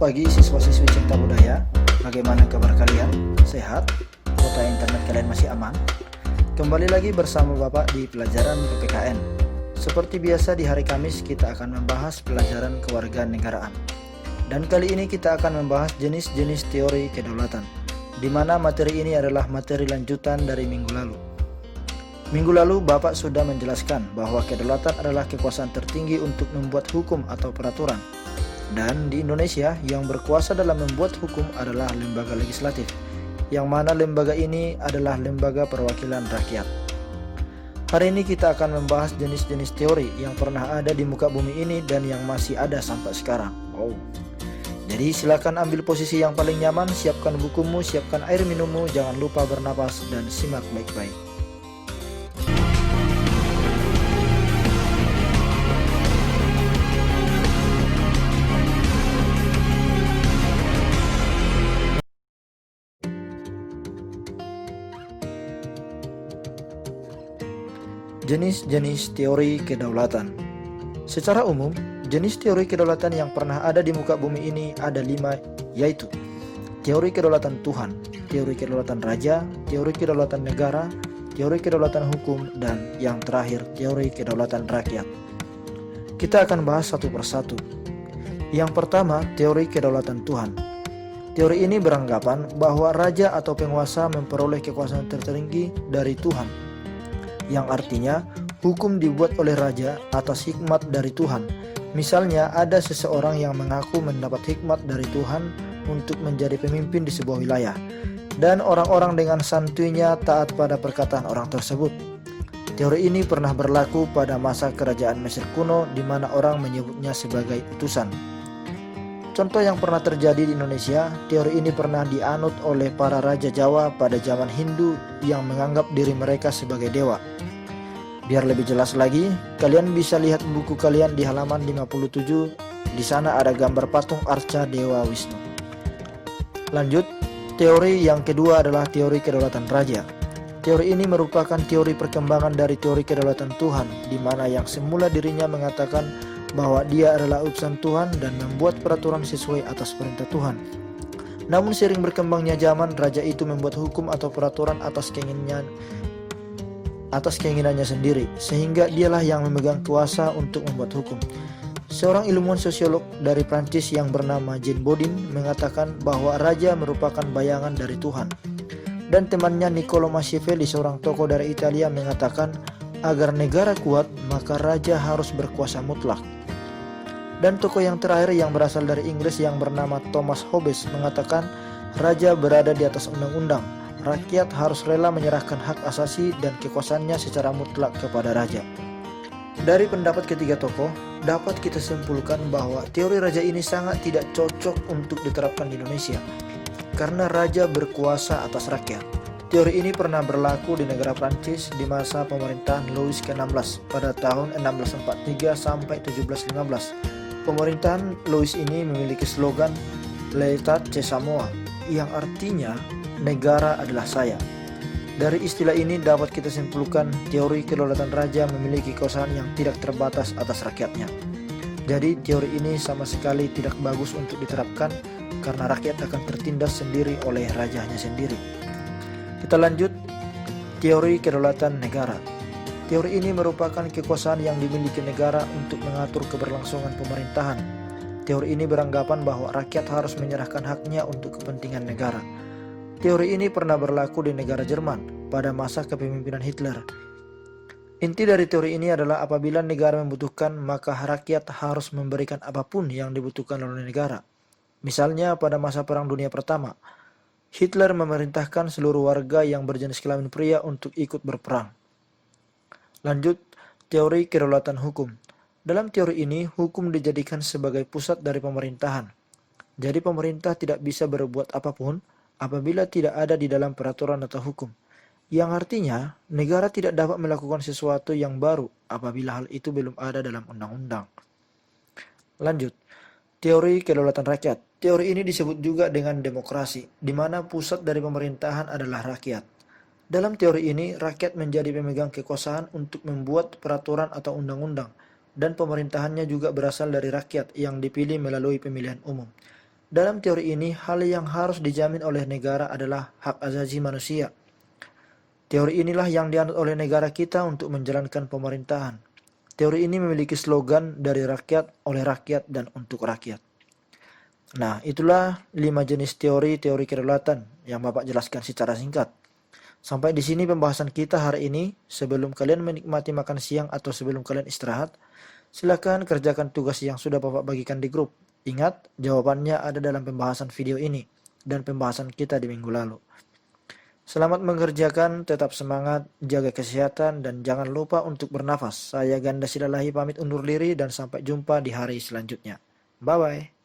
pagi siswa-siswi Cinta Budaya. Bagaimana kabar kalian? Sehat? Kuota internet kalian masih aman? Kembali lagi bersama Bapak di pelajaran PPKN. Seperti biasa di hari Kamis kita akan membahas pelajaran kewarganegaraan. Dan kali ini kita akan membahas jenis-jenis teori kedaulatan, di mana materi ini adalah materi lanjutan dari minggu lalu. Minggu lalu Bapak sudah menjelaskan bahwa kedaulatan adalah kekuasaan tertinggi untuk membuat hukum atau peraturan. Dan di Indonesia yang berkuasa dalam membuat hukum adalah lembaga legislatif, yang mana lembaga ini adalah lembaga perwakilan rakyat. Hari ini kita akan membahas jenis-jenis teori yang pernah ada di muka bumi ini dan yang masih ada sampai sekarang. Jadi silakan ambil posisi yang paling nyaman, siapkan bukumu, siapkan air minummu, jangan lupa bernapas dan simak baik-baik. Jenis-jenis teori kedaulatan. Secara umum, jenis teori kedaulatan yang pernah ada di muka bumi ini ada 5, yaitu teori kedaulatan Tuhan, teori kedaulatan raja, teori kedaulatan negara, teori kedaulatan hukum, dan yang terakhir teori kedaulatan rakyat. Kita akan bahas satu persatu. Yang pertama, teori kedaulatan Tuhan. Teori ini beranggapan bahwa raja atau penguasa memperoleh kekuasaan tertinggi dari Tuhan, yang artinya hukum dibuat oleh raja atas hikmat dari Tuhan. Misalnya ada seseorang yang mengaku mendapat hikmat dari Tuhan untuk menjadi pemimpin di sebuah wilayah, dan orang-orang dengan santuinya taat pada perkataan orang tersebut. Teori ini pernah berlaku pada masa kerajaan Mesir kuno, di mana orang menyebutnya sebagai utusan. Contoh yang pernah terjadi di Indonesia, teori ini pernah dianut oleh para raja Jawa pada zaman Hindu yang menganggap diri mereka sebagai dewa. Biar lebih jelas lagi, kalian bisa lihat buku kalian di halaman 57. Di sana ada gambar patung arca Dewa Wisnu. Lanjut, teori yang kedua adalah teori kedaulatan raja. Teori ini merupakan teori perkembangan dari teori kedaulatan Tuhan, di mana yang semula dirinya mengatakan bahwa dia adalah utusan Tuhan dan membuat peraturan sesuai atas perintah Tuhan. Namun sering berkembangnya zaman, raja itu membuat hukum atau peraturan atas keinginannya sendiri, sehingga dialah yang memegang kuasa untuk membuat hukum. Seorang ilmuwan sosiolog dari Prancis yang bernama Jean Bodin mengatakan bahwa raja merupakan bayangan dari Tuhan. Dan temannya Niccolo Machiavelli, seorang tokoh dari Italia, mengatakan agar negara kuat maka raja harus berkuasa mutlak. Dan tokoh yang terakhir yang berasal dari Inggris yang bernama Thomas Hobbes mengatakan raja berada di atas undang-undang. Rakyat harus rela menyerahkan hak asasi dan kekuasaannya secara mutlak kepada raja. Dari pendapat ketiga tokoh, dapat kita simpulkan bahwa teori raja ini sangat tidak cocok untuk diterapkan di Indonesia, karena raja berkuasa atas rakyat. Teori ini pernah berlaku di negara Prancis di masa pemerintahan Louis ke-16 pada tahun 1643 sampai 1715. Pemerintahan Louis ini memiliki slogan L'État c'est moi, yang artinya negara adalah saya. Dari istilah ini dapat kita simpulkan teori kedaulatan raja memiliki kekuasaan yang tidak terbatas atas rakyatnya. Jadi teori ini sama sekali tidak bagus untuk diterapkan karena rakyat akan tertindas sendiri oleh rajanya sendiri. Kita lanjut, teori kedaulatan negara. Teori ini merupakan kekuasaan yang dimiliki negara untuk mengatur keberlangsungan pemerintahan. Teori ini beranggapan bahwa rakyat harus menyerahkan haknya untuk kepentingan negara. Teori ini pernah berlaku di negara Jerman pada masa kepemimpinan Hitler. Inti dari teori ini adalah apabila negara membutuhkan, maka rakyat harus memberikan apapun yang dibutuhkan oleh negara. Misalnya pada masa Perang Dunia Pertama, Hitler memerintahkan seluruh warga yang berjenis kelamin pria untuk ikut berperang. Lanjut, teori kedaulatan hukum. Dalam teori ini, hukum dijadikan sebagai pusat dari pemerintahan. Jadi pemerintah tidak bisa berbuat apapun apabila tidak ada di dalam peraturan atau hukum. Yang artinya, negara tidak dapat melakukan sesuatu yang baru apabila hal itu belum ada dalam undang-undang. Lanjut, teori kedaulatan rakyat. Teori ini disebut juga dengan demokrasi, di mana pusat dari pemerintahan adalah rakyat. Dalam teori ini, rakyat menjadi pemegang kekuasaan untuk membuat peraturan atau undang-undang, dan pemerintahannya juga berasal dari rakyat yang dipilih melalui pemilihan umum. Dalam teori ini, hal yang harus dijamin oleh negara adalah hak asasi manusia. Teori inilah yang dianut oleh negara kita untuk menjalankan pemerintahan. Teori ini memiliki slogan dari rakyat, oleh rakyat, dan untuk rakyat. Nah, itulah 5 jenis teori-teori kedaulatan yang Bapak jelaskan secara singkat. Sampai di sini pembahasan kita hari ini. Sebelum kalian menikmati makan siang atau sebelum kalian istirahat, silakan kerjakan tugas yang sudah Bapak bagikan di grup. Ingat, jawabannya ada dalam pembahasan video ini dan pembahasan kita di minggu lalu. Selamat mengerjakan, tetap semangat, jaga kesehatan, dan jangan lupa untuk bernafas. Saya Ganda Silalahi pamit undur diri dan sampai jumpa di hari selanjutnya. Bye-bye.